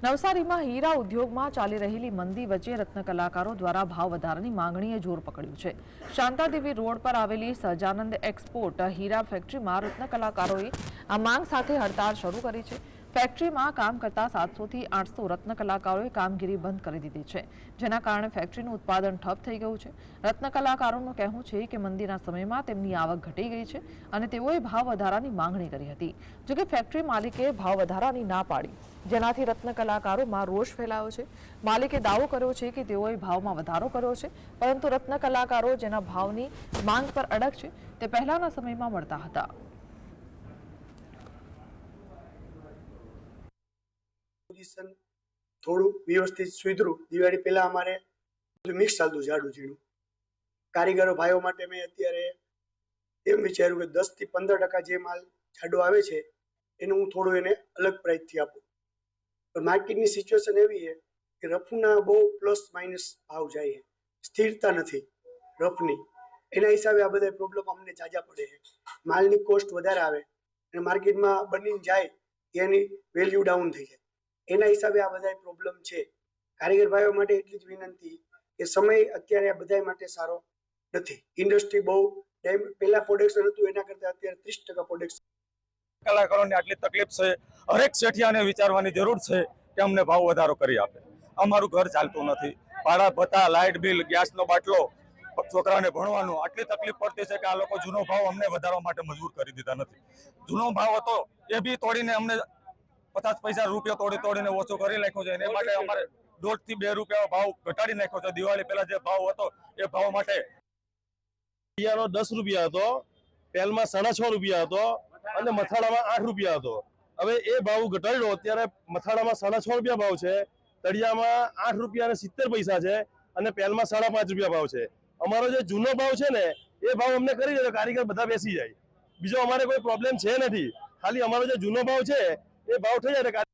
નવસારીમાં હીરા ઉદ્યોગમાં ચાલી રહેલી મંદી વચ્ચે રત્ન કલાકારો દ્વારા ભાવ વધારાની માંગણીએ જોર પકડ્યું છે। શાંતાદેવી રોડ પર આવેલી સહજાનંદ એક્સપોર્ટ હીરા ફેક્ટરીમાં રત્ન કલાકારોએ આ માંગ સાથે હડતાળ શરૂ કરી છે। ફેક્ટરીમાં કામ કરતા 700 થી 800 રત્ન કલાકારોએ કામગીરી બંધ કરી દીધી છે, જેના કારણે ફેક્ટરીનું ઉત્પાદન ઠપ થઈ ગયું છે। રત્ન કલાકારોનું કહેવું છે કે મંદીના સમયમાં તેમની આવક ઘટી ગઈ છે અને તેઓએ ભાવ વધારાની માંગણી કરી હતી, જો કે ફેક્ટરી માલિકે ભાવ વધારાની ના પાડી, જેનાથી રત્ન કલાકારોમાં રોષ ફેલાયો છે। માલિકે દાવો કર્યો છે કે તેઓએ ભાવમાં વધારો કર્યો છે, પરંતુ રત્ન કલાકારો જેના ભાવની માંગ પર અડગ છે તે પહેલાના સમયમાં મળતા હતા। થોડું વ્યવસ્થિત સુધરું। દિવાળી પહેલા અમારે મિક્સ ચાલતું જાડું ઝીણું। કારીગરો ભાઈઓ માટે મેં અત્યારે એમ વિચાર્યું કે 10 થી 15% જે માલ જાડો આવે છે એનું હું થોડું એને અલગ પ્રાઇસથી આપું। પણ માર્કેટની સિચ્યુએશન એવી છે કે રફના બહુ પ્લસ માઇનસ ભાવ જાય છે, સ્થિરતા નથી રફની। એના હિસાબે આ બધા પ્રોબ્લેમ અમને જાજા પડે છે। માલની કોસ્ટ વધારે આવે અને માર્કેટમાં બનીને જાય એની વેલ્યુ ડાઉન થઈ જાય, એના હિસાબે આ બધા પ્રોબ્લેમ છે। કારીગર ભાઈઓ માટે એટલી જ વિનંતી કે સમય અત્યારે આ બધા માટે સારો નથી। ઇન્ડસ્ટ્રી બહુ પહેલા પ્રોડક્શન હતું એના કરતાં અત્યારે 30% પ્રોડક્શન। કલાકારોને આટલી તકલીફ છે, હરેક શેઠિયાને વિચારવાની જરૂર છે કે અમને ભાવ વધારો કરી આપે। અમારું ઘર ચાલતું નથી, ભાડા ભત્તા, લાઇટ બિલ, ગેસનો બાટલો, છોકરાને ભણવાનું આટલી તકલીફ પડતી છે કે આ લોકો જૂનો ભાવ અમને વધારવા માટે મજબૂર કરી દીધા નથી। જૂનો ભાવ હતો એ બી તોડીને અમને 50 પૈસા રૂપિયા તોડીને ઓછો કરી નાખ્યો છે। એ માટે અમારે 1.5 થી 2 રૂપિયા ભાવ ઘટાડી નાખ્યો છે। દિવાળી પહેલા જે ભાવ હતો એ ભાવ માટે 10 રૂપિયા હતો, પેલમાં 6.5 રૂપિયા હતો અને મથાળામાં 8 રૂપિયા હતો। હવે એ ભાવ ઘટાડ્યો, અત્યારે મથાળામાં 6.5 રૂપિયા ભાવ છે, તળિયામાં 8 રૂપિયા અને 70 પૈસા છે અને પેલમાં 5.5 રૂપિયા ભાવ છે। અમારો જે જૂનો ભાવ છે ને એ ભાવ અમને કરી દે તો કારીગર બધા બેસી જાય। બીજો અમારે કોઈ પ્રોબ્લેમ છે નથી, ખાલી અમારો જે જૂનો ભાવ છે એ ભાવ થઈ જાય।